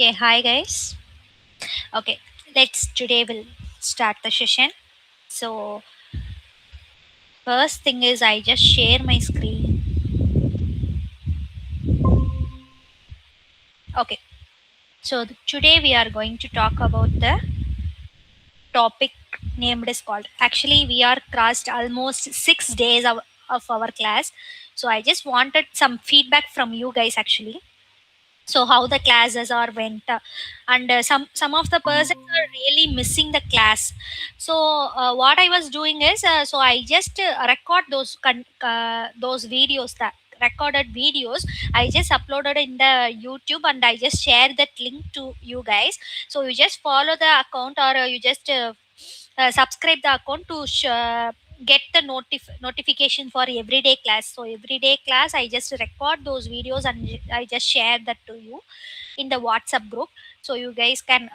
Okay, hi guys. Okay, today we'll start the session. So first thing is I just share my screen. Okay, so today we are going to talk about the topic named is called. Actually, we are crossed almost 6 days of our class. So I just wanted some feedback from you guys actually. So how the classes are went, and some of the persons are really missing the class. So what I was doing is, so I just record those videos, that recorded videos I just uploaded in the YouTube, and I just share that link to you guys. So you just follow the account, or you just subscribe the account to get the notification for everyday class. So everyday class I just record those videos and I just share that to you in the WhatsApp group, so you guys can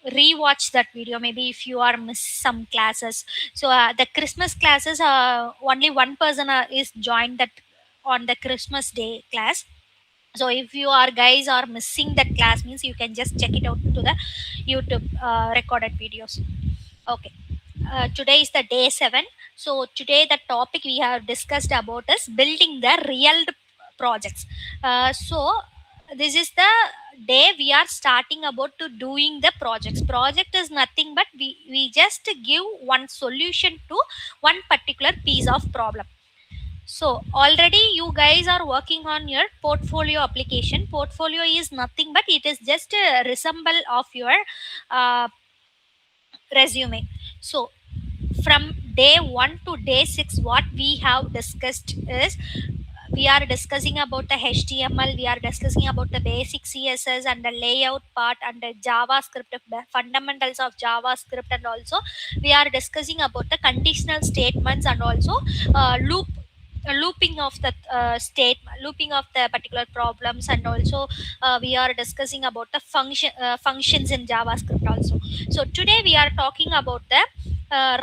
rewatch that video maybe if you are miss some classes. So the Christmas classes, only one person is joined that on the Christmas day class. So if you are guys are missing that class, means you can just check it out to the YouTube recorded videos. Okay, today is the day 7. So today the topic we have discussed about is building the real projects. So this is the day we are starting about to doing the projects. Project is nothing but we just give one solution to one particular piece of problem. So already you guys are working on your portfolio application. Portfolio is nothing but it is just a resemble of your uh, resume. So from day 1 to day 6, what we have discussed is, we are discussing about the HTML, we are discussing about the basic CSS and the layout part, and the JavaScript, the fundamentals of JavaScript, and also we are discussing about the conditional statements, and also looping of the looping of the particular problems, and also we are discussing about the functions in JavaScript also. So today we are talking about the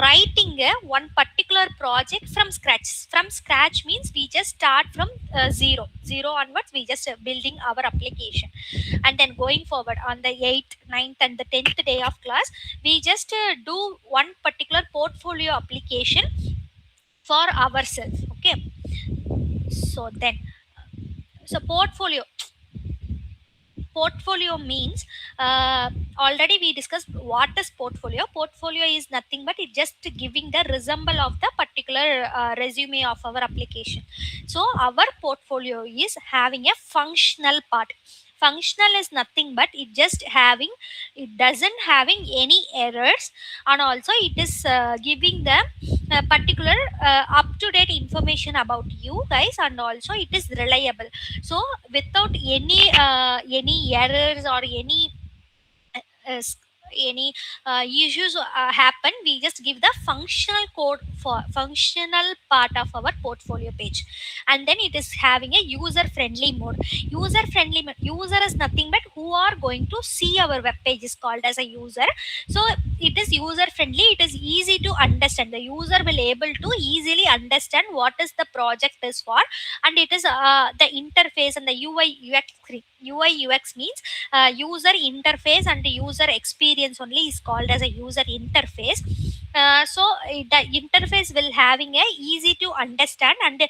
writing one particular project from scratch. From scratch means we just start from zero onwards, we just building our application, and then going forward on the 8th, 9th, and the 10th day of class, we just do one particular portfolio application for ourselves. Okay, so then, so portfolio means, already we discussed what is portfolio. Portfolio is nothing but it just giving the resemble of the particular resume of our application. So our portfolio is having a functional part. Functional is nothing but it just having, it doesn't having any errors, and also it is giving the particular up to date information about you guys, and also it is reliable. So without any errors or uh, uh, s- any issues happen, we just give the functional code for functional part of our portfolio page. And then it is having a user friendly mode. User is nothing but who are going to see our web page is called as a user. So it is user friendly, it is easy to understand, the user will able to easily understand what is the project is for. And it is the interface and the UI UX means user interface and user experience only is called as a user interface. So the interface will having a easy to understand, and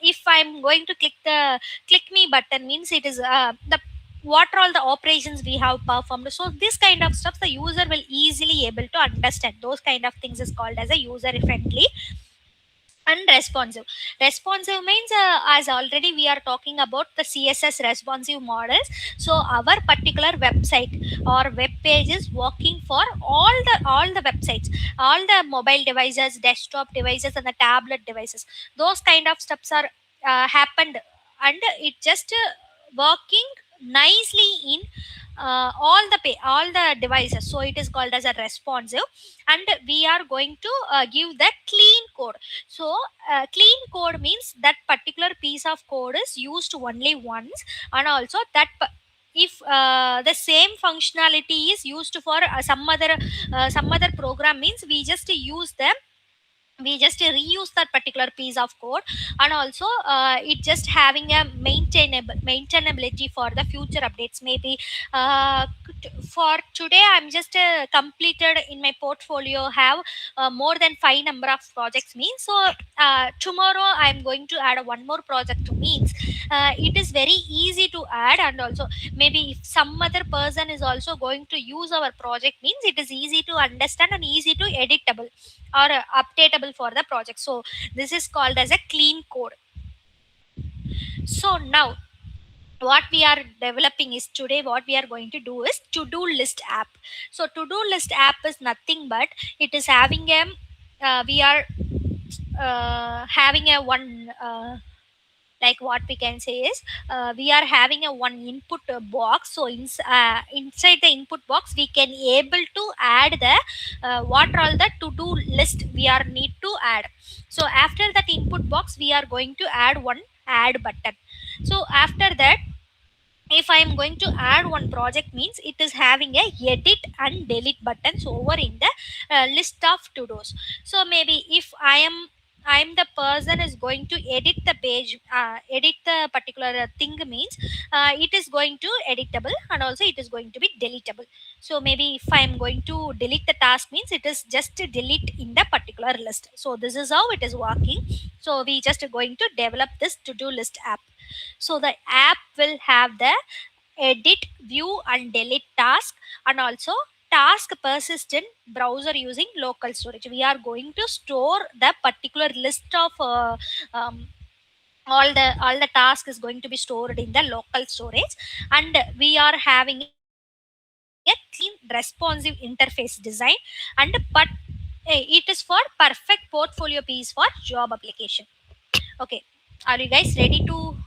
if I'm going to click the click me button, means it is the what are all the operations we have performed. So this kind of stuff the user will easily able to understand. Those kind of things is called as a user friendly. And responsive means, as already we are talking about the CSS responsive models. So our particular website or web page is working for all the websites, all the mobile devices, desktop devices, and the tablet devices. Those kind of steps are happened, and it just working nicely in all the devices. So it is called as a responsive. And we are going to give the clean code. So clean code means that particular piece of code is used only once, and also that if the same functionality is used for some other program, means we just use them we just reuse that particular piece of code. And also it just having a maintainability for the future updates. Maybe for today I'm just completed in my portfolio have more than 5 number of projects means. So tomorrow I'm going to add one more project means it is very easy to add. And also maybe if some other person is also going to use our project means it is easy to understand and easy to editable or updatable for the project. So this is called as a clean code. So now what we are developing is today what we are going to do is to do list app. So to do list app is nothing but it is having a we are having a one like what we can say is we are having a one input box. So inside the input box we can able to add the what are all the to do list we are need to add. So after that input box we are going to add one add button. So after that if I am going to add one project means it is having a edit and delete buttons over in the list of to dos. So maybe if I'm the person is going to edit the page, edit the particular thing means it is going to editable and also it is going to be deletable. So maybe if I'm going to delete the task means it is just to delete in the particular list. So this is how it is working. So we just going to develop this to do list app. So the app will have the edit, view and delete task, and also task persistent browser using local storage. We are going to store the particular list of all the task is going to be stored in the local storage. And we are having a clean responsive interface design. And but it is for perfect portfolio piece for job application. Okay, are you guys ready to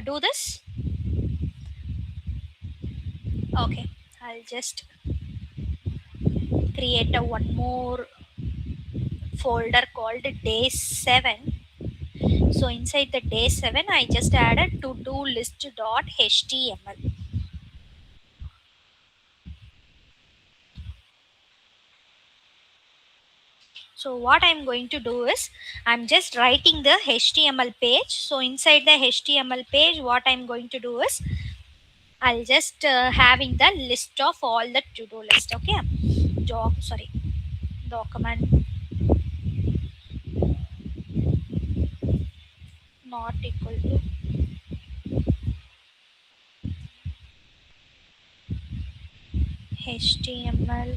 do this? Okay, I'll just create a one more folder called day 7. So inside the day 7 I just added to do list.html. So what I'm going to do is I'm just writing the html page. So inside the html page what I'm going to do is I'll just having the list of all the to do list. Okay, sorry, document not equal to html.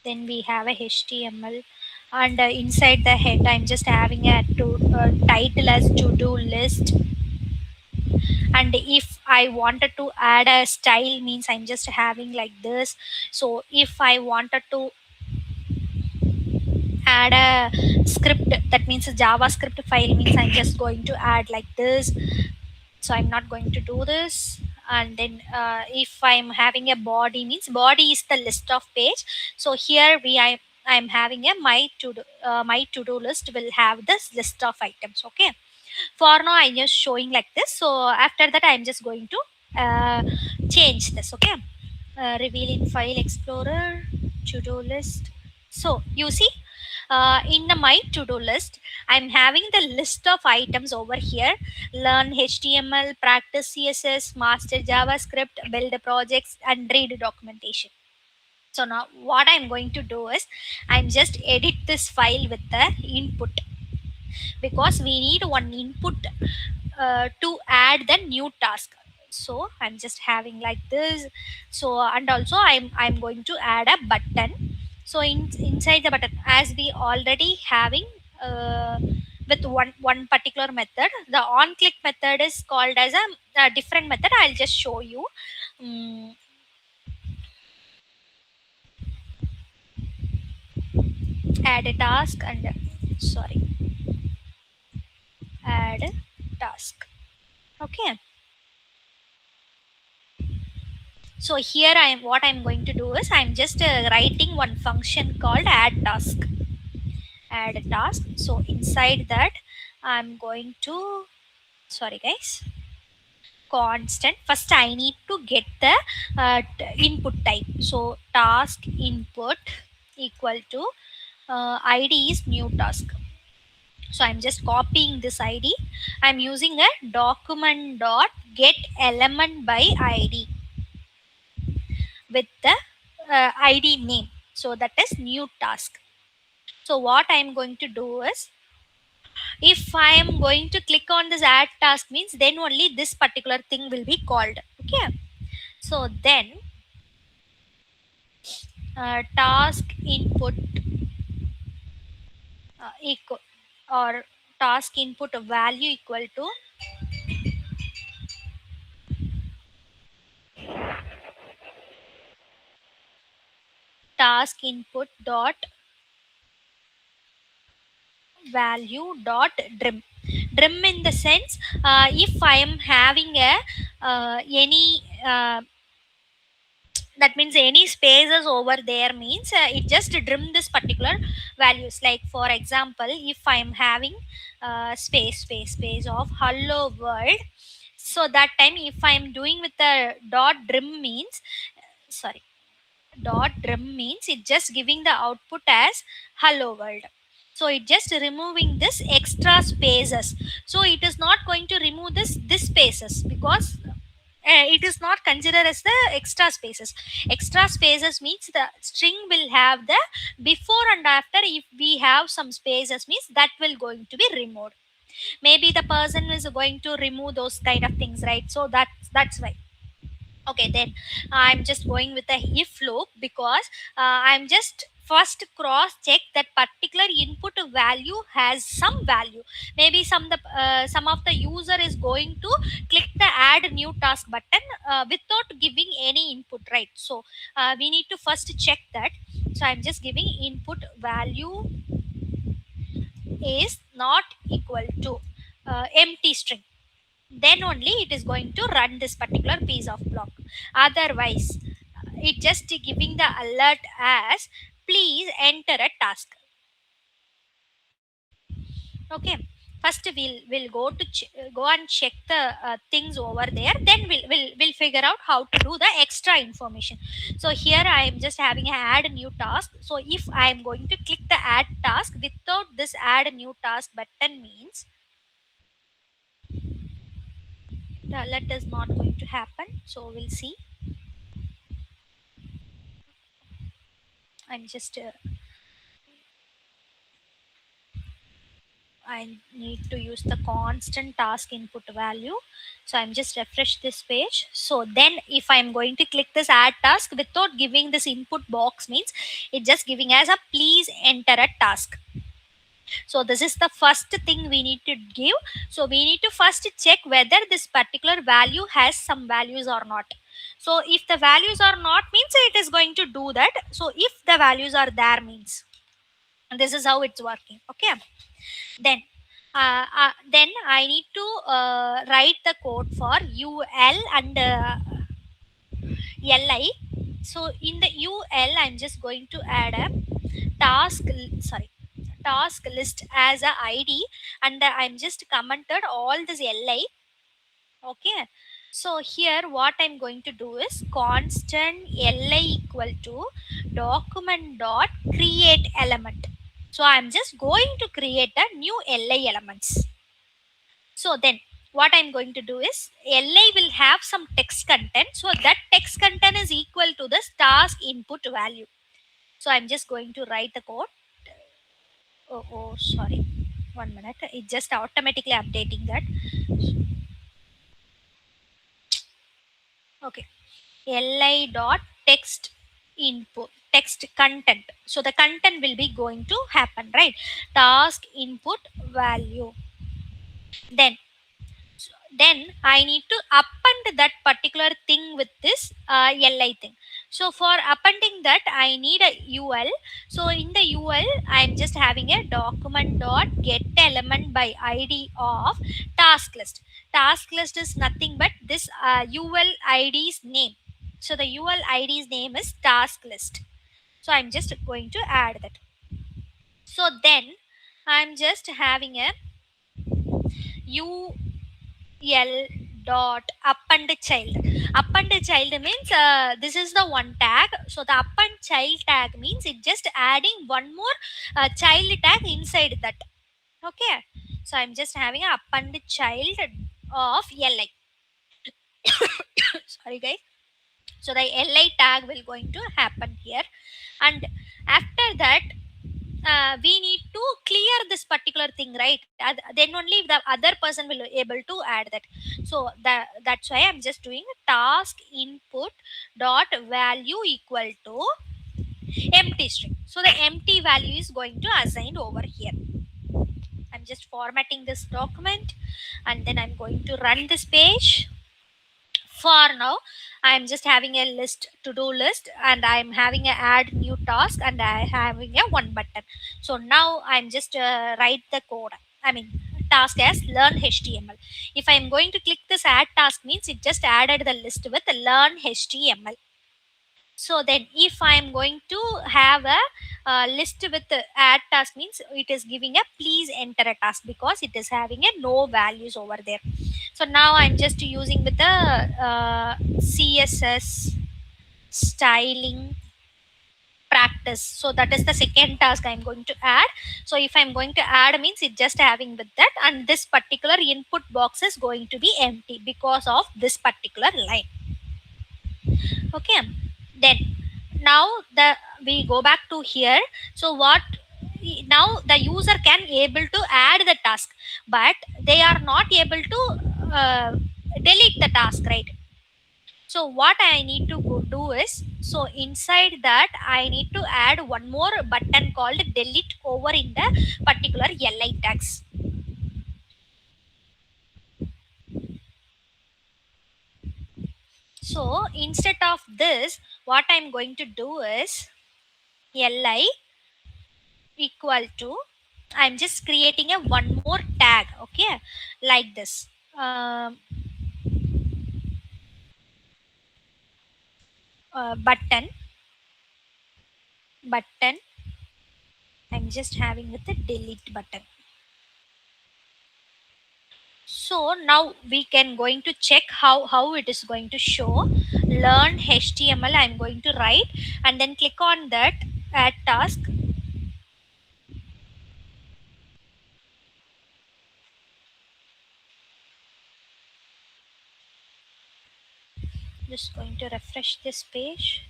Then we have a html, and inside the head I'm just having a title as to do list. And if I wanted to add a style means I'm just having like this. So if I wanted to add a script, that means a javascript file means I'm just going to add like this. So I'm not going to do this. And then if I'm having a body means body is the list of page. So here I'm having a my to do list will have this list of items. Okay, for now I'm just showing like this. So after that I'm just going to uh, change this. Okay, reveal in file explorer to do list. So you see in the my to do list I'm having the list of items over here: learn html, practice css, master javascript, build projects and read documentation. So now what I'm going to do is I'm just edit this file with the input, because we need one input to add the new task. So I'm just having like this. So and also I'm going to add a button. So inside the button, as we already having uh, with one particular method, the on click method is called as a different method. I'll just show you. Mm, add a task and sorry, add task. Okay, so here what I'm going to do is I'm just writing one function called add task. So inside that I'm going to, sorry guys, constant. First I need to get the input type. So task input equal to id is new task. So I'm just copying this id. I'm using a document dot get element by id with the id name. So that is new task. So what I'm going to do is, if I am going to click on this add task means, then only this particular thing will be called. Okay. So then task input equal, or task input value equal to task input dot value dot trim in the sense, if I am having a any that means any spaces over there means, it just trim this particular values. Like for example, if I am having space of hello world, so that time if I am doing with the dot trim means, sorry, dot trim means it just giving the output as hello world. So it just removing this extra spaces. So it is not going to remove this spaces because it is not considered as the extra spaces. Extra spaces means the string will have the before and after. If we have some spaces means that will going to be removed. Maybe the person is going to remove those kind of things, right? So that's why. Okay, then I'm just going with a if loop because I'm just first cross check that particular input value has some value. Maybe some of the user is going to click the add new task button without giving any input, right? So we need to first check that. So I'm just giving input value is not equal to empty string, then only it is going to run this particular piece of block. Otherwise it just giving the alert as please enter a task. Okay, first we'll go to go and check the things over there, then we'll figure out how to do the extra information. So here I am just having a add new task. So if I am going to click the add task without this add new task button means the alert is not going to happen. So we'll see. I'm just I need to use the constant task input value. So I'm just refresh this page. So then if I'm going to click this add task without giving this input box means it just giving as a please enter a task. So this is the first thing we need to give. So we need to first check whether this particular value has some values or not. So if the values are not means it is going to do that. So if the values are there means, this is how it's working. Okay. Then then I need to write the code for ul and li. So in the ul I'm just going to add a sorry, task list as a id, and I'm just commented all this li. Okay, so here what I'm going to do is constant li equal to document dot create element. So I'm just going to create a new li elements. So then what I'm going to do is li will have some text content. So that text content is equal to this task input value. So I'm just going to write the code. Oh, sorry. 1 minute. It just automatically updating that. Okay. Li dot text input text content. So the content will be going to happen, right? Task input value. Then then I need to append that particular thing with this li thing. So for appending that I need a ul. So in the ul I'm just having a document dot get element by id of task list. Task list is nothing but this ul id's name. So the ul id's name is task list. So I'm just going to add that. So then I'm just having a ul dot append child. Append child means this is the one tag. So the append child tag means it just adding one more child tag inside that. Okay, so I'm just having a append child of li. Sorry guys. So the li tag will going to happen here, and after that we need to clear this particular thing, right? Then only the other person will able to add that. So that's why I'm just doing task input dot value equal to empty string. So the empty value is going to assign over here. I'm just formatting this document, and then I'm going to run this page. For now I'm just having a list, to do list, and I'm having a add new task, and I having a one button. So now I'm just write the code, I mean task as learn html. If I'm going to click this add task means it just added the list with learn html. So then if I'm going to have a list with the add task means it is giving a please enter a task, because it is having a no values over there. So now I'm just using with the css styling practice. So that is the second task I'm going to add. So if I'm going to add means it just having with that, and this particular input box is going to be empty because of this particular line. Okay, then now the we go back to here. So what, now the user can able to add the task, but they are not able to uh, delete the task, right? So what I need to go do is, so inside that I need to add one more button called delete over in the particular li tags. So instead of this, what I'm going to do is li equal to, I'm just creating a one more tag, okay, like this. Button, I'm just having with the delete button. So now we can going to check how it is going to show. Learn html I'm going to write, and then click on that add task. Just going to refresh this page.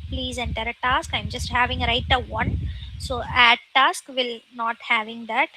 Please enter a task. I'm just having a write a one, so add task will not having that.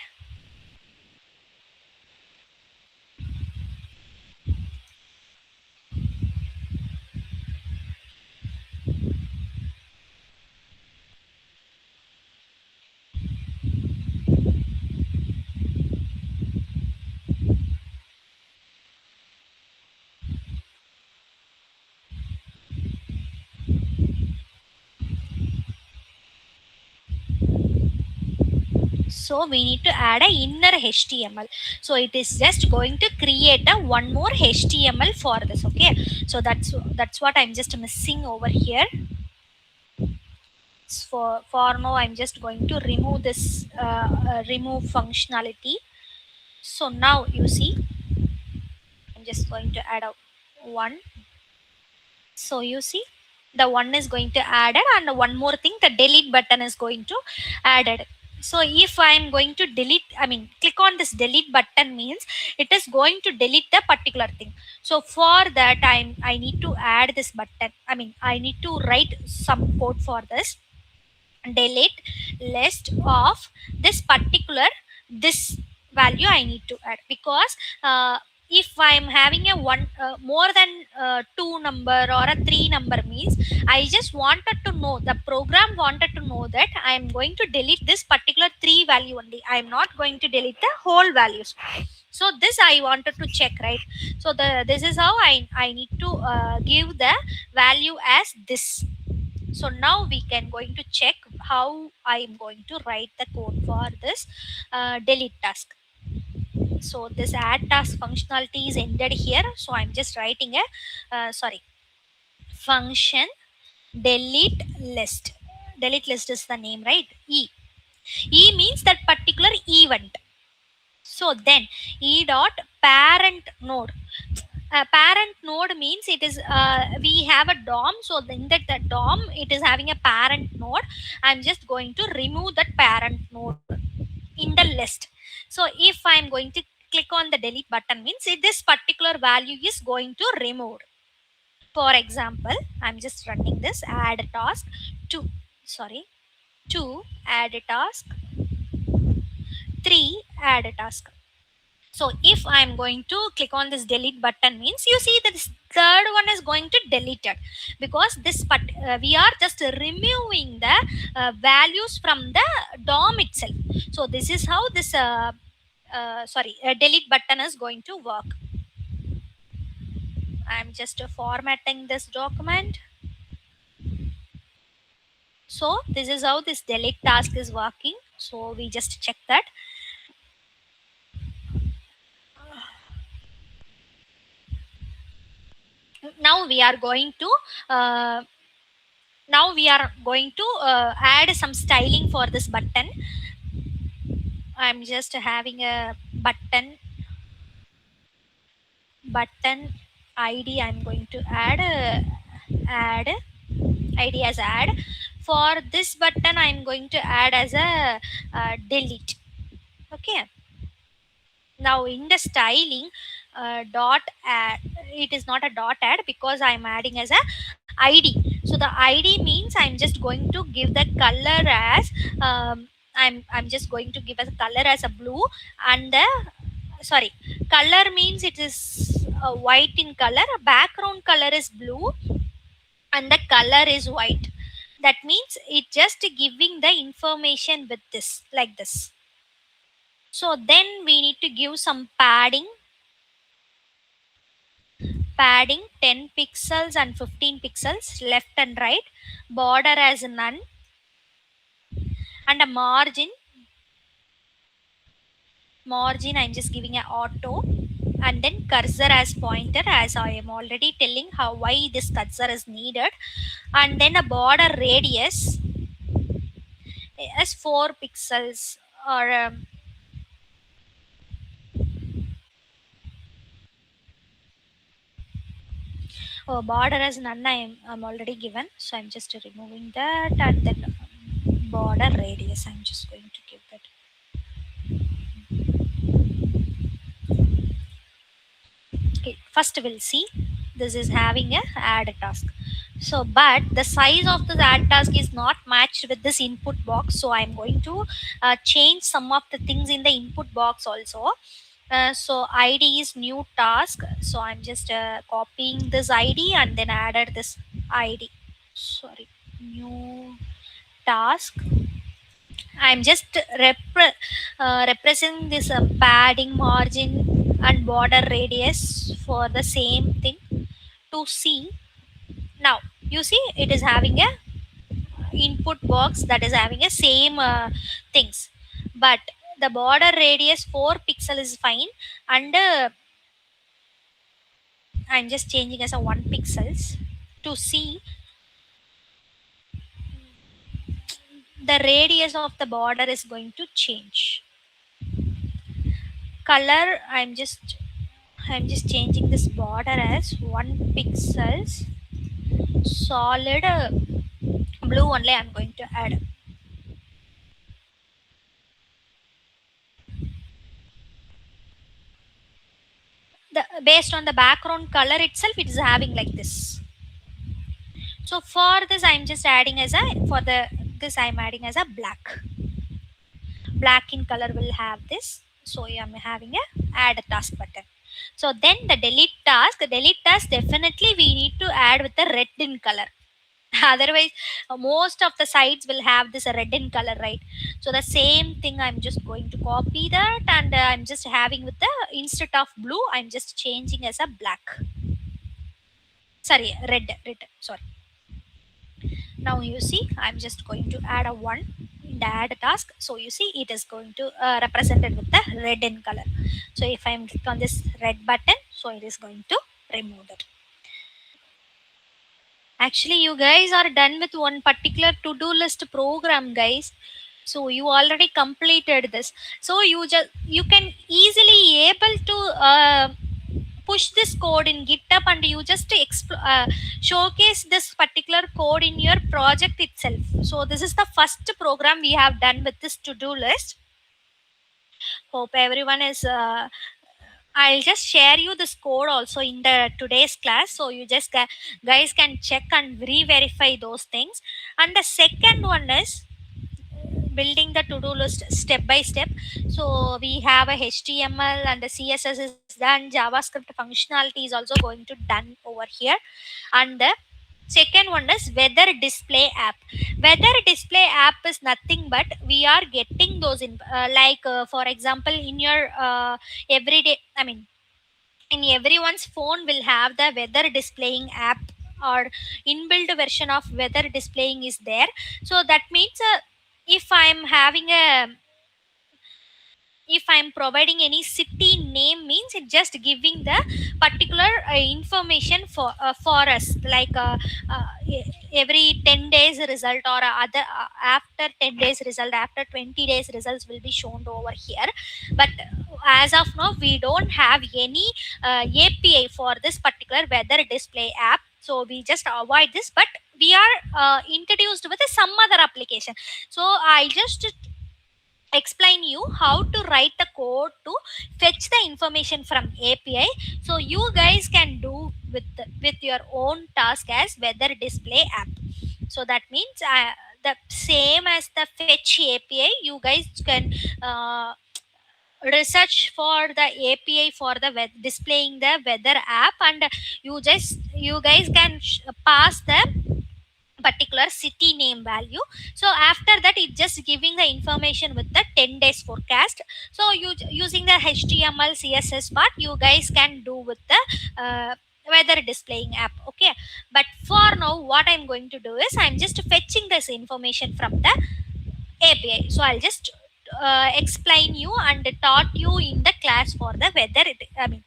So we need to add a inner html. So it is just going to create a one more html for this. Okay, so that's what I'm just missing over here. For now I'm just going to remove this remove functionality. So now you see I'm just going to add a one. So you see the one is going to add it, and one more thing, the delete button is going to add it. So if I'm going to delete, I mean click on this delete button means it is going to delete the particular thing. So for that I need to add this button, I mean I need to write some code for this. Delete list of this particular, this value I need to add, because if I'm having a one more than two number or a three number means I just wanted to know, the program wanted to know that I'm going to delete this particular three value only, I'm not going to delete the whole values. So this I wanted to check, right? So this is how I need to give the value as this. So now we can going to check how I am going to write the code for this delete task. So this add task functionality is ended here, so I'm just writing a sorry, function delete list. Delete list is the name, right? E means that particular event. So then e dot parent node. Parent node means it is we have a DOM. So in that the DOM it is having a parent node. I'm just going to remove that parent node in the list. So if I'm going to click on the delete button means this particular value is going to remove. For example, I'm just running this add a task to, sorry, 2 add a task, 3 add a task. So if I'm going to click on this delete button means you see that this third one is going to delete it, because we are just removing the values from the DOM itself. So this is how this delete button is going to work. I'm just formatting this document. So this is how this delete task is working. So we just check that. Now we are going to uh, add some styling for this button. I'm just having a button id. I'm going to add id as add. For this button I'm going to add as a delete. Okay. Now in the styling, dot add, it is not a dot add because I'm adding as a id. So the id means I'm just going to give the color as I'm just going to give a color as a blue, and the, sorry, color means it is white in color, background color is blue, and the color is white. That means it just giving the information with this, like this. So then we need to give some padding 10 pixels and 15 pixels left and right, border as none, and a margin I'm just giving a auto, and then cursor as pointer, as I am already telling how why this cursor is needed, and then a border radius as 4 pixels, or border as none I'm already given, so I'm just removing that, and then border radius I'm just going to give that. Okay, first we'll see this is having a add task. So but the size of the add task is not matched with this input box, so I'm going to change some of the things in the input box also. So id is new task, so I'm just copying this id and then added this id, sorry, new task. I'm just representing this padding, margin, and border radius for the same thing to see. Now you see it is having a input box that is having a same things, but the border radius 4 pixel is fine, and I'm just changing as a 1 pixels to see the radius of the border is going to change. Color I'm just changing this border as 1 pixels, solid blue only I'm going to add. Based on the background color itself it is having like this. So for this I'm just adding as a, for the this I'm adding as a black in color will have this. So I'm having a add a task button. So then the delete task definitely we need to add with the red in color. Otherwise most of the sites will have this red in color, right? So the same thing I'm just going to copy that, and I'm just having with the, instead of blue I'm just changing as a black, sorry, red, sorry. Now you see I'm just going to add a 1 in the add task, so you see it is going to represented with the red in color. So if I'm click on this red button, so it is going to remove that. Actually you guys are done with one particular to-do list program, guys. So you already completed this, so you can easily able to push this code in github, and you just showcase this particular code in your project itself. So this is the first program we have done with this to do list. Hope everyone is I'll just share you this code also in the today's class, so you just guys can check and re-verify those things. And the second one is building the to-do list step by step. So we have a html and the css is done, javascript functionality is also going to done over here. And the second one is weather display app. Weather display app is nothing but we are getting those in for example in your everyday, I mean, in everyone's phone will have the weather displaying app, or inbuilt version of weather displaying is there. So that means if I'm having a if I'm providing any city name means it just giving the particular information for us, uh, every 10 days result, or other after 10 days result, after 20 days results will be shown over here. But as of now we don't have any api for this particular weather display app, so we just avoid this. But we are introduced with some other application. So I just explain you how to write the code to fetch the information from API. So you guys can do with your own task as weather display app. So that means the same as the fetch API, you guys can research for the API for the displaying the weather app, and you guys can pass the particular city name value. So after that it just giving the information with the 10 days forecast. So you using the html css part you guys can do with the weather displaying app. Okay, but for now what I'm going to do is I'm just fetching this information from the API. So I'll just explain you and taught you in the class for the weather, I mean,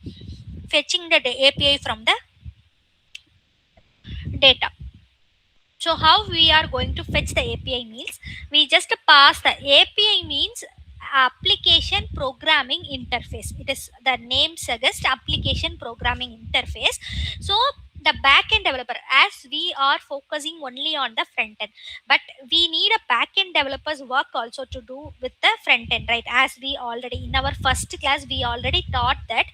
fetching the API from the data. So how we are going to fetch the API means we just pass the API means application programming interface. It is the name suggests application programming interface. So the backend developer, as we are focusing only on the front end, but we need a backend developer's work also to do with the front end, right? As we already in our first class we already taught that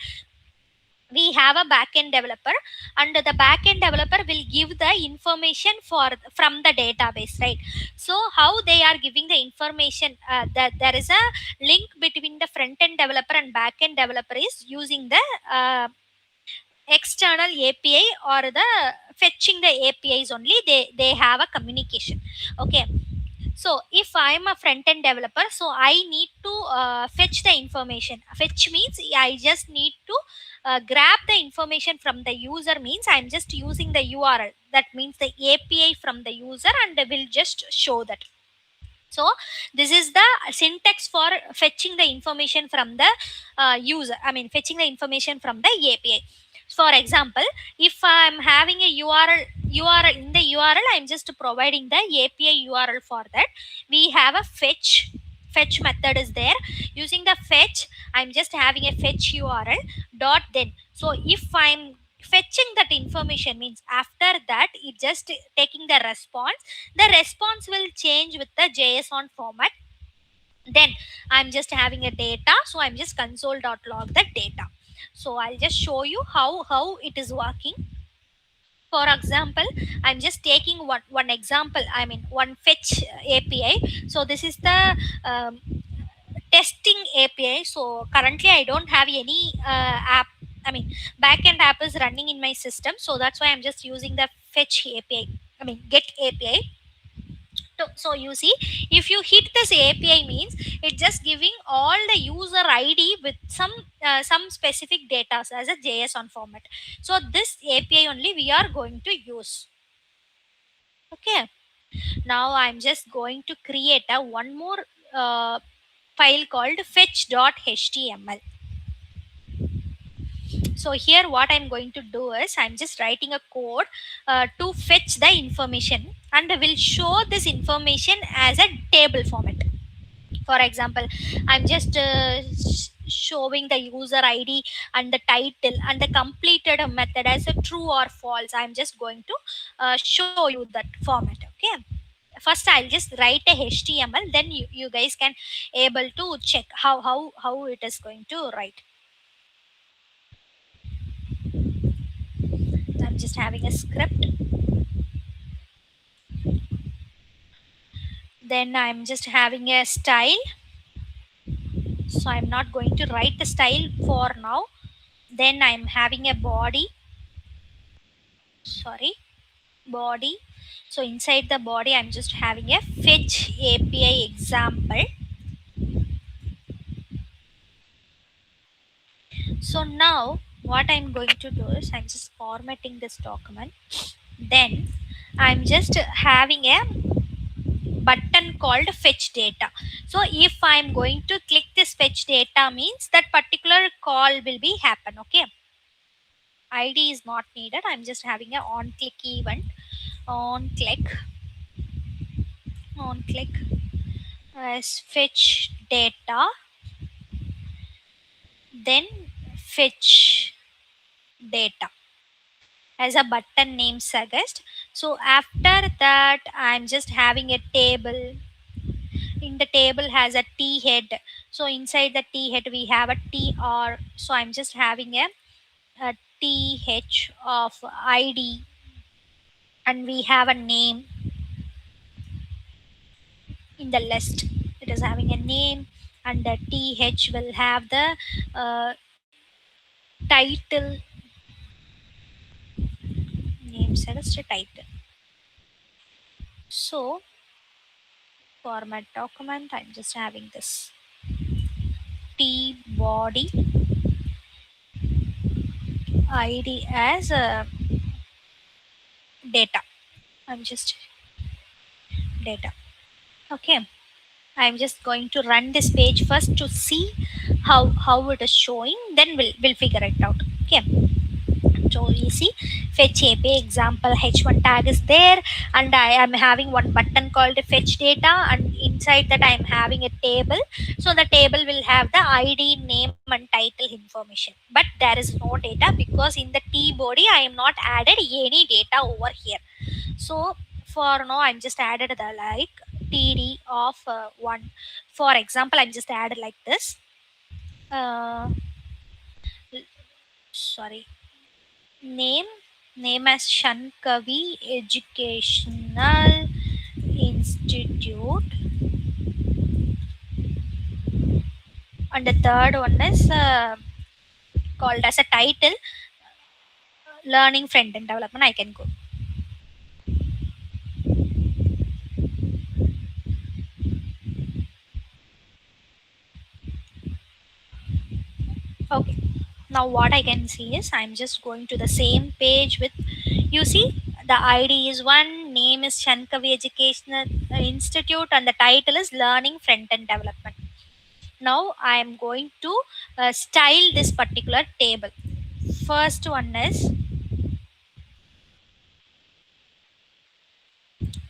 we have a backend developer, and the backend developer will give the information for from the database, right? So how they are giving the information, that there is a link between the front end developer and backend developer is using the external API, or the fetching the APIs only, they have a communication. Okay, so if I'm a front end developer, so I need to fetch the information. Fetch means I just need to grab the information from the user, means I'm just using the URL, that means the API from the user, and they will just show that. So this is the syntax for fetching the information from the user, I mean fetching the information from the API. For example, if I'm having a URL in the URL, I'm just providing the API URL. For that we have a fetch method is there. Using the fetch, I'm just having a fetch URL dot then. So if I'm fetching that information means after that it just taking the response, the response will change with the JSON format. Then I'm just having a data, so I'm just console.log the data. So I'll just show you how it is working. For example, I'm just taking one example, I mean one fetch API. So this is the um, testing API. So currently I don't have any app, I mean backend app is running in my system, so that's why I'm just using the fetch API, I mean get API. So you see, if you hit this API means it's just giving all the user ID with some specific data as a JSON format. So this API only we are going to use. Okay, now I'm just going to create a one more file called fetch.html. So here what I'm going to do is I'm just writing a code to fetch the information, and will show this information as a table format. For example, I'm just showing the user id and the title and the completed method as a true or false. I'm just going to show you that format. Okay, first I'll just write a html, then you guys can able to check how it is going to write. I'm just having a script, then I'm just having a style. So I'm not going to write the style for now. Then I'm having a body, sorry, body. So inside the body I'm just having a fetch api example. So now what I'm going to do is I'm just formatting this document. Then I'm just having a button called fetch data. So if I'm going to click this fetch data means that particular call will be happen. Okay, id is not needed. I'm just having a on click event. On click, on click as fetch data, then fetch data as a button name suggest. So after that I'm just having a table. In the table has a t head. So inside the t head we have a tr. So I'm just having a th of id, and we have a name in the list. It is having a name, and the th will have the uh, title name suggest a title. So format document, I'm just having this t body id as a data. I'm just data. Okay, I'm just going to run this page first to see how it is showing, then we'll figure it out. Okay, so you see fetch api example h1 tag is there, and I am having one button called fetch data, and inside that I am having a table. So the table will have the id, name and title information, but there is no data because in the t body I am not added any data over here. So for now I'm just added the like td of 1. For example, I'm just added like this, uh, sorry, name, name as Shankavi Educational Institute, and the third one is called as a title, learning Frontend development. I can go. Okay, now what I can see is I'm just going to the same page with, you see, the id is one, name is Shankavi Educational Institute, and the title is learning Frontend development. Now I am going to style this particular table. First one is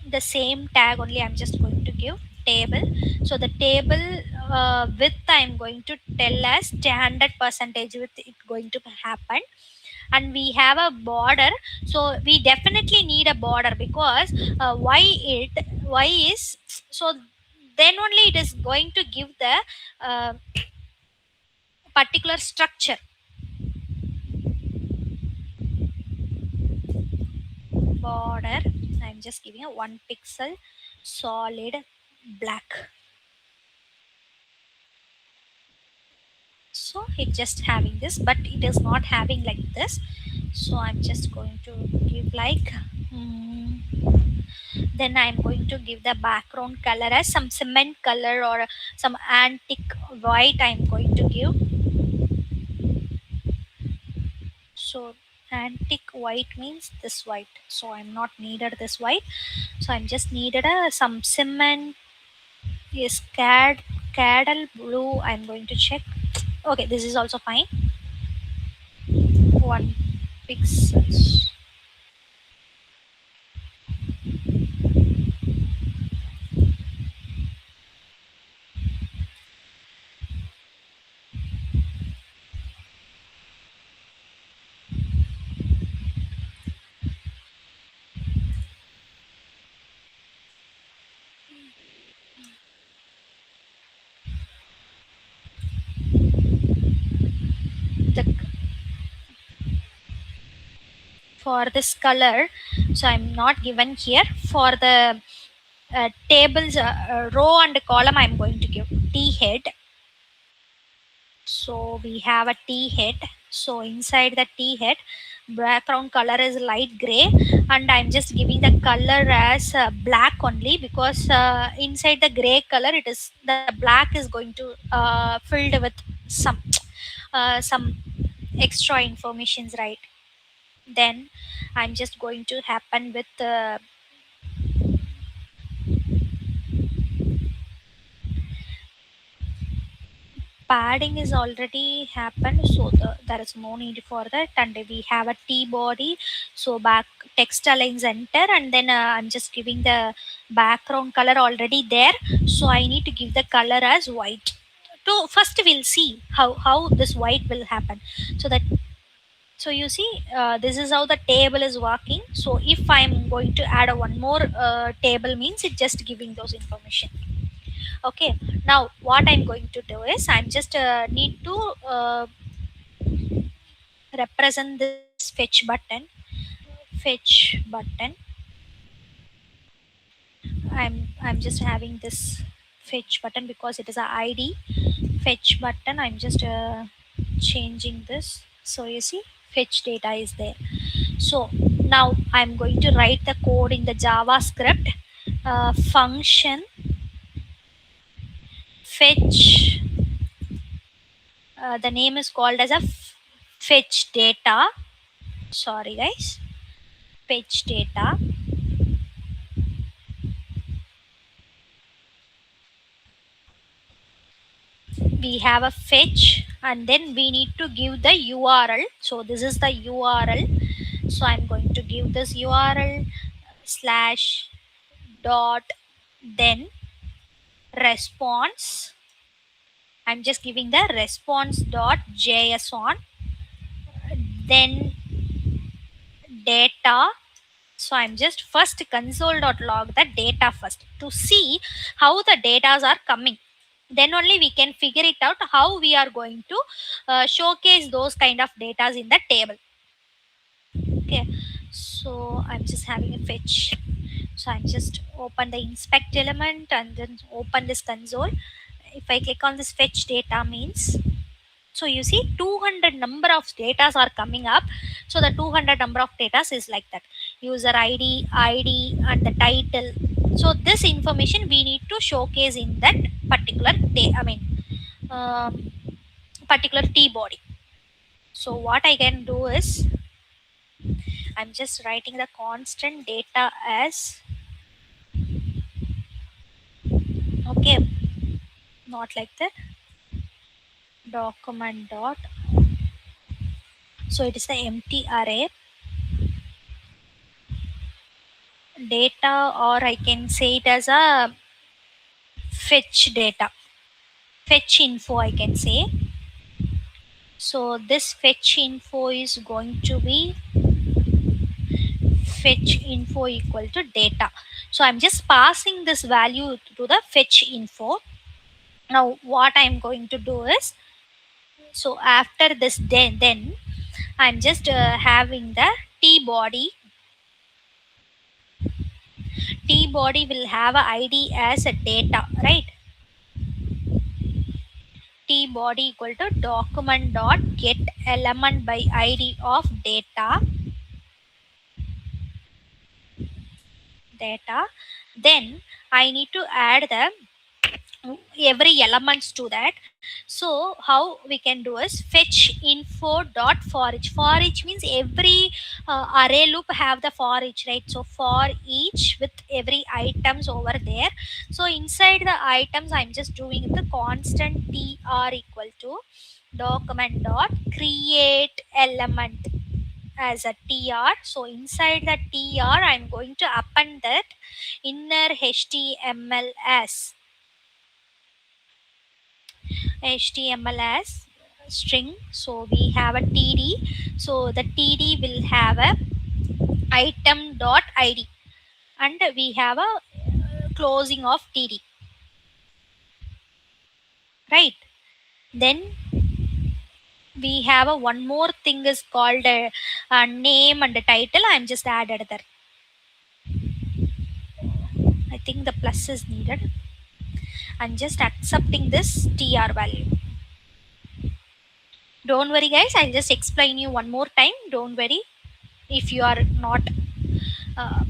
the same tag only. I'm just going to give table. So the table width I'm going to tell as 100 percentage width it going to happen, and we have a border. So we definitely need a border because why is, so then only it is going to give the uh, particular structure. Border, I'm just giving a 1 pixel solid black. So it just having this, but it is not having like this. So I'm just going to give like mm, then I'm going to give the background color as some cement color or some antique white I'm going to give. So antique white means this white, so I'm not needed this white. So I'm just needed a some cement is cadal blue. I'm going to check. Okay, this is also fine. 1 pixels. for this color, so I'm not given here. For the tables, row and column, I'm going to give t head. So we have a t head. So inside the t head, background color is light gray, and I'm just giving the color as black only, because inside the gray color, it is the black is going to filled with some some extra informations, right? Then I'm just going to happen with padding is already happened, so there is no need for that. And we have a t body, so back text align center, and then I'm just giving the background color already there, so I need to give the color as white. So first we'll see how this white will happen. So that, so you see, this is how the table is working. So if I'm going to add a one more table, means it just giving those information. Okay, now what I'm going to do is I'm just need to represent this fetch button. I'm just having this fetch button because it is a id fetch button. I'm just changing this, so you see fetch data is there. So now I'm going to write the code in the JavaScript. Function fetch, the name is called as a fetch data. Sorry guys, fetch data. We have a fetch, and then we need to give the URL. So this is the URL. So I'm going to give this URL slash dot, then response. I'm just giving the response dot js on, then data. So I'm just first console.log the data first to see how the datas are coming. Then only we can figure it out how we are going to showcase those kind of datas in the table. Okay, so I'm just having a fetch. So I'm just open the inspect element and then open this console. If I click on this fetch data, means, so you see 200 number of datas are coming up. So the 200 number of datas is like that: user id and the title. So this information we need to showcase in that particular um, particular t body. So what I can do is I'm just writing the constant data as, okay, not like that, document dot. So it is the empty array data, or I can say it as a fetch data, fetch info, I can say. So this fetch info is going to be fetch info equal to data. So I'm just passing this value to the fetch info. Now what I'm going to do is, so after this, then I'm just having the t body. T body will have a id as a data, right? T body equal to document dot get element by id of data. Then I need to add the every elements to that. So how we can do is fetch info dot for each. For each means every array loop have the for each, right? So for each with every items over there. So inside the items, I'm just doing the constant tr equal to document dot create element as a tr. So inside the tr, I'm going to append that inner html as HTML as string. So we have a TD. So the TD will have a item dot ID, and we have a closing of TD, right? Then we have a one more thing is called a name and a title. I'm just added there. I think the plus is needed. I'm just accepting this tr value. Don't worry guys, I'll just explain you one more time. Don't worry if you are not uh,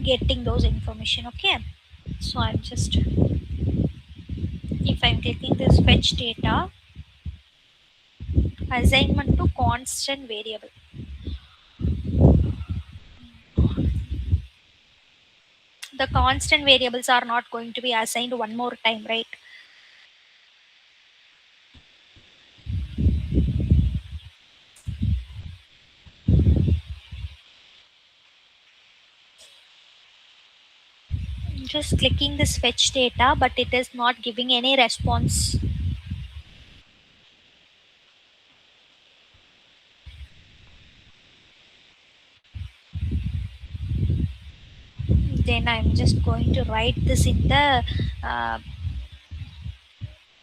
getting those information. Okay, so I'm just, if I'm clicking this fetch data, assignment to constant variable, the constant variables are not going to be assigned one more time, right? Just clicking this fetch data, but it is not giving any response. Then I'm just going to write this in the uh,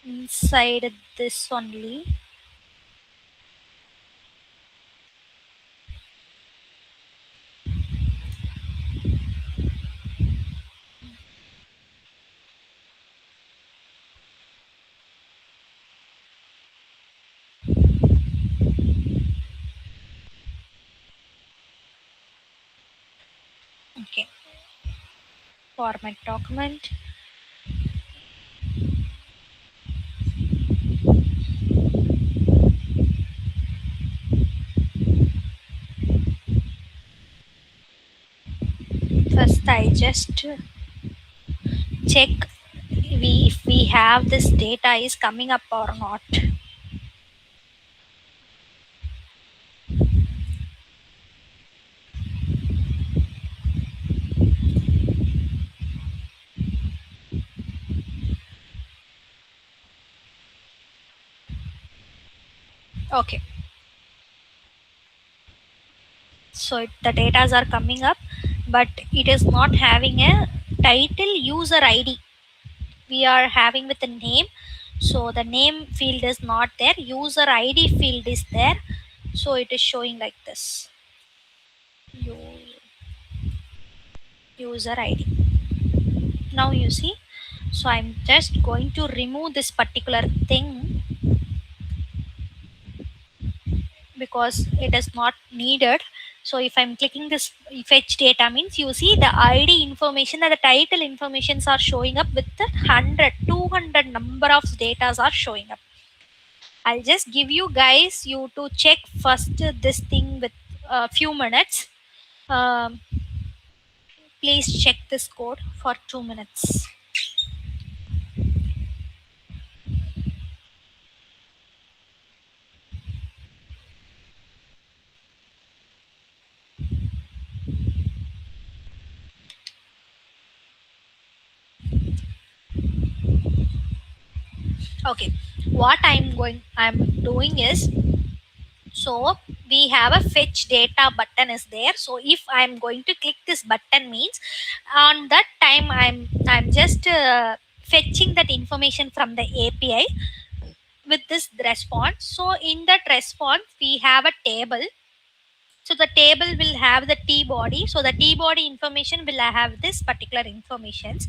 inside this only. Okay, format document. First I just check if we have this data is coming up or not. Okay, so the datas are coming up, but it is not having a title user id. We are having with the name, so the name field is not there, user id field is there, so it is showing like this, user id. Now you see, so I'm just going to remove this particular thing because it is not needed. So if I'm clicking this fetch data means, you see the id information and the title informations are showing up with the 100 200 number of datas are showing up. I'll just give you guys you to check first this thing with a few minutes. um, Please check this code for 2 minutes. Okay, what I'm doing is, so we have a fetch data button is there. So if I'm going to click this button means, on that time I'm just fetching that information from the api with this response. So in that response we have a table. So the table will have the t body, so the t body information will have this particular informations.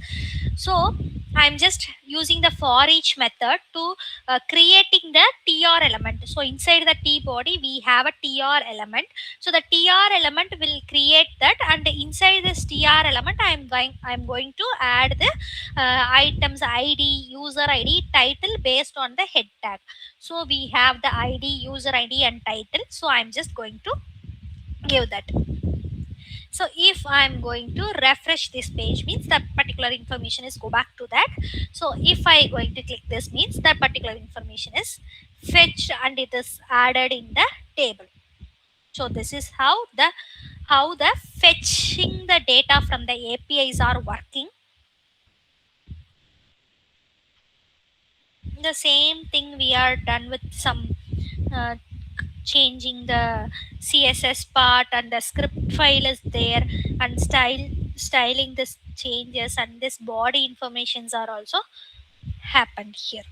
So I'm just using the for each method to creating the tr element. So inside the t body we have a tr element, so the tr element will create that, and inside this tr element I'm going to add the items id, user id, title based on the head tag. So we have the id, user id and title, so I'm just going to give that. So if I'm going to refresh this page means that particular information is go back to that. So if I going to click this means that particular information is fetched and it is added in the table. So this is how the fetching the data from the apis are working. The same thing we are done with some uh, changing the css part, and the script file is there, and styling this changes, and this body informations are also happened here.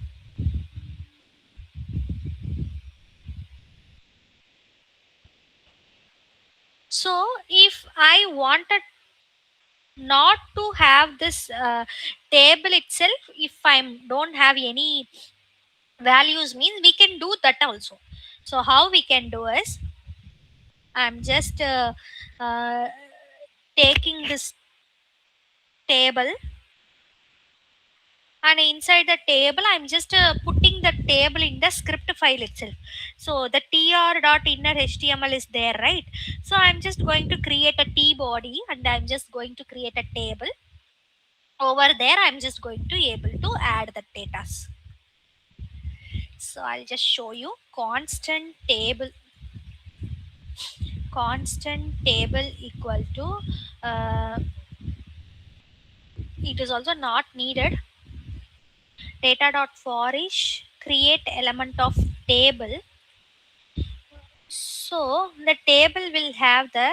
So if I wanted not to have this table itself, if I don't have any values, means we can do that also. So how we can do is, I'm just uh, taking this table, and inside the table I'm just putting the table in the script file itself. So the tr dot inner html is there, right? So I'm just going to create a t body, and I'm just going to create a table. Over there I'm just going to able to add the data. So I'll just show you constant table equal to uh, it is also not needed. Data dot for is create element of table. So the table will have the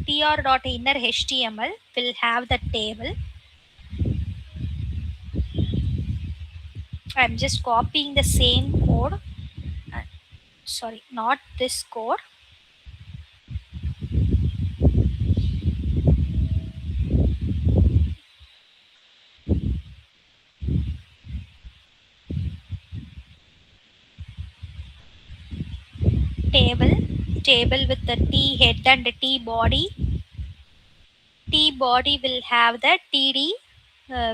tr dot inner html will have the table. I'm just copying the same code. uh, Sorry, not this code. Table with the t head and the t body. T body will have the td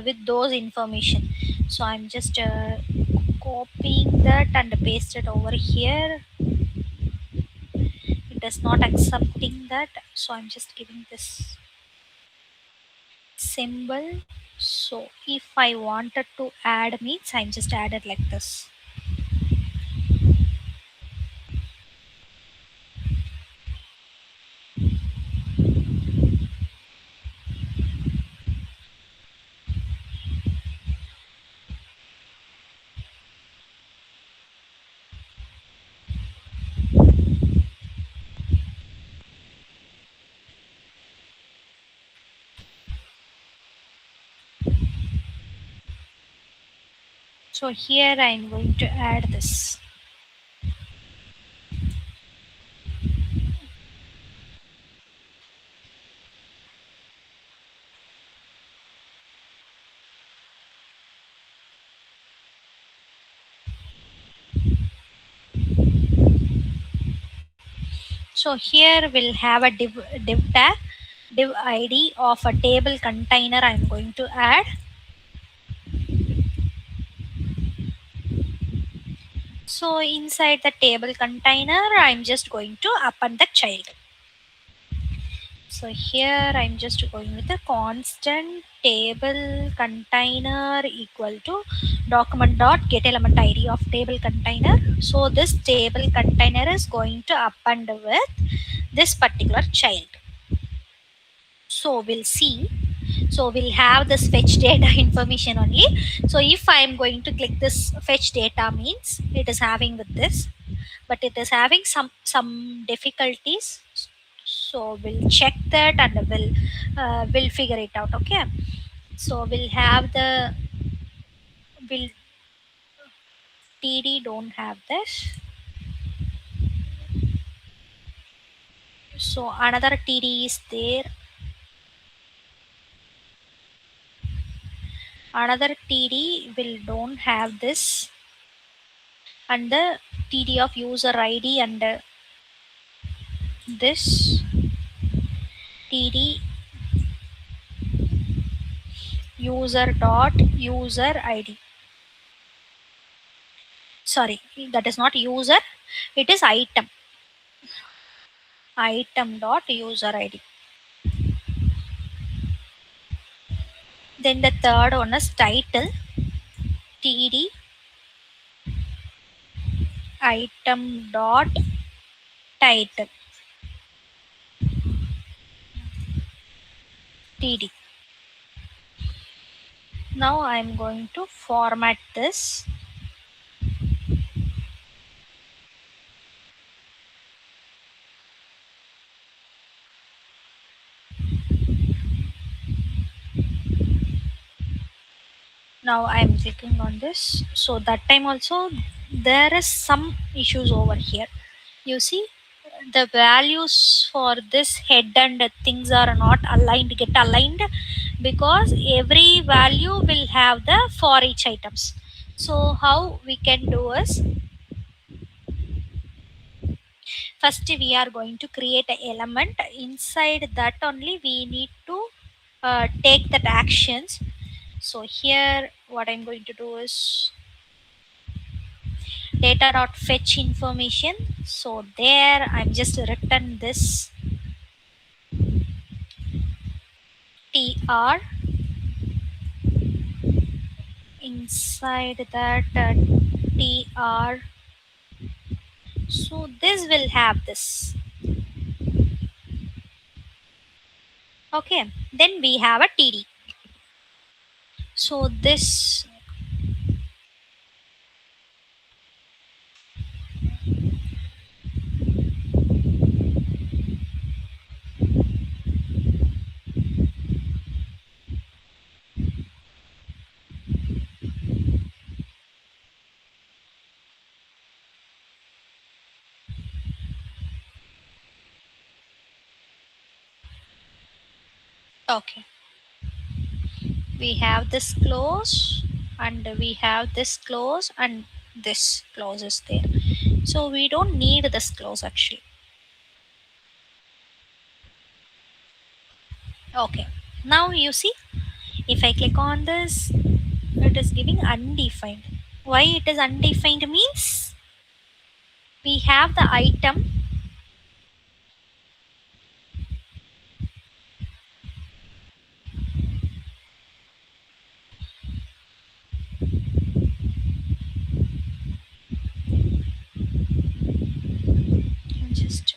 with those information. So I'm just copying that and paste it over here. It is not accepting that, so I'm just giving this symbol. So if I wanted to add means, I'm just added like this. So here I'm going to add this. So here we'll have a div tag, div id of a table container I'm going to add. So inside the table container, I'm just going to append the child. So here I'm just going with a constant table container equal to document dot get element id of table container. So this table container is going to append with this particular child. So we'll see. So we'll have this fetch data information only. So if I'm going to click this fetch data means it is having with this, but it is having some difficulties. So we'll check that and we'll figure it out. Okay. So we'll have the will td don't have this. So another td is there. Another td will don't have this, and the td of user id and this td user dot user id. Sorry, that is not user, it is item dot user id. Then the third one is title, td item dot title, td. Now I'm going to format this. Now I'm clicking on this. So that time also there is some issues over here. You see, the values for this head and things are not aligned, get aligned, because every value will have the for each items. So how we can do is, first we are going to create an element. Inside that only we need to take that actions. So here what I'm going to do is data dot fetch information. So there I'm just written this tr. Inside that tr, so this will have this. Okay, then we have a td. So this, okay, we have this close, and we have this close, and this close is there. So we don't need this close actually. Okay, now you see, if I click on this, it is giving undefined. Why it is undefined means we have the item. Just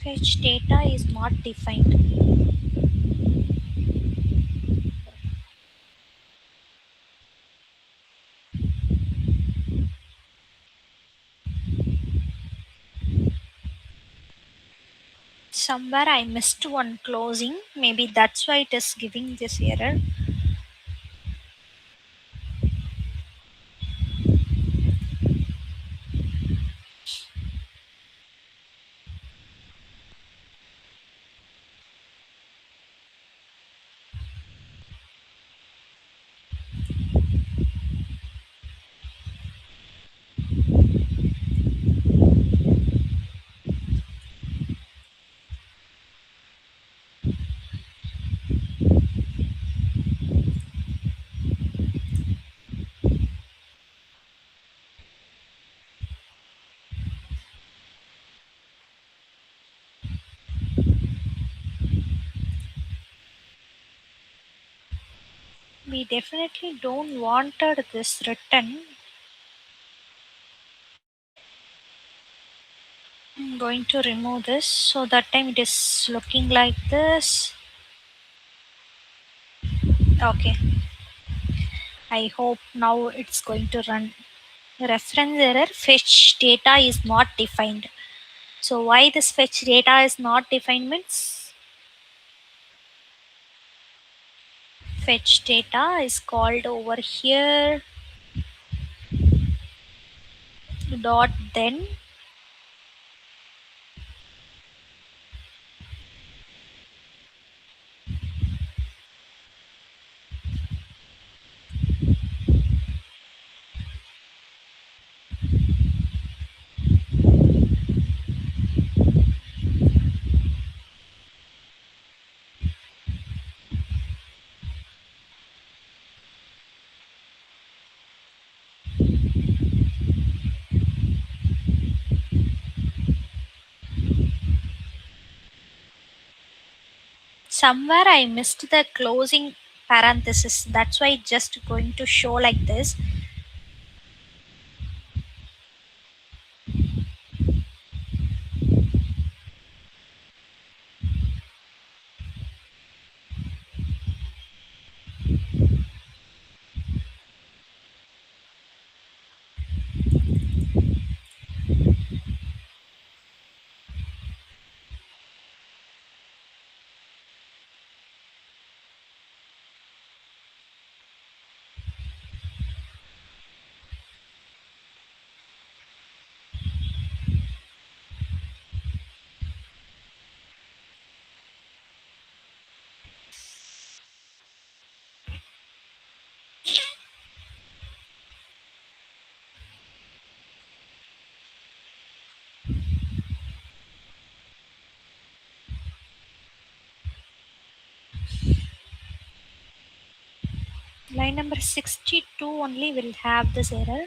fetch data is not defined. Somewhere I missed one closing. Maybe that's why it is giving this error. We definitely don't wanted this written. I'm going to remove this, so that time it is looking like this. Okay, I hope now it's going to run. Reference error, fetch data is not defined. So why this fetch data is not defined means, fetch data is called over here dot then. Somewhere I missed the closing parenthesis. That's why it's just going to show like this. Line number 62 only will have this error.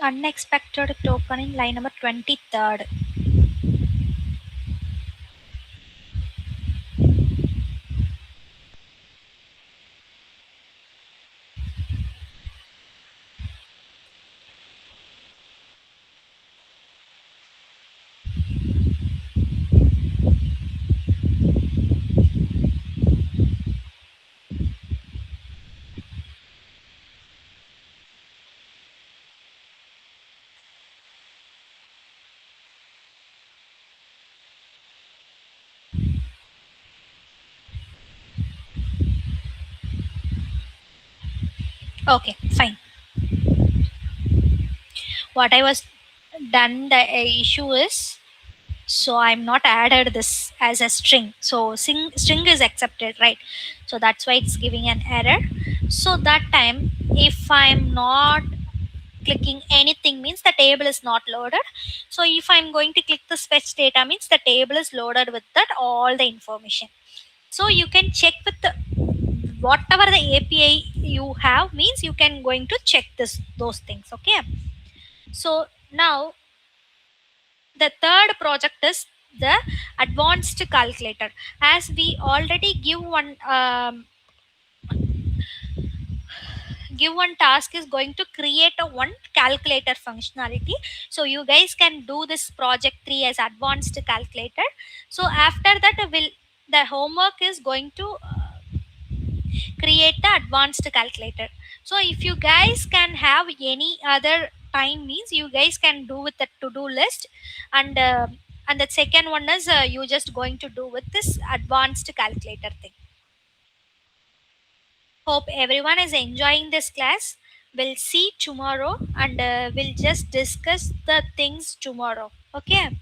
Unexpected token in line number 23rd. Okay, fine. What I was done, the issue is, so I'm not added this as a string. So string is accepted, right? So that's why it's giving an error. So that time, if I'm not clicking anything, means the table is not loaded. So if I'm going to click the fetch data, means the table is loaded with that all the information. So you can check with the whatever the API you have, means you can going to check those things. Okay. So now the third project is the advanced calculator. As we already give one task is going to create a one calculator functionality. So you guys can do this project 3 as advanced calculator. So after that will the homework is going to create the advanced calculator. So if you guys can have any other time, means you guys can do with the to-do list, and the second one is you just going to do with this advanced calculator thing. Hope everyone is enjoying this class. We'll see tomorrow, and we'll just discuss the things tomorrow. Okay.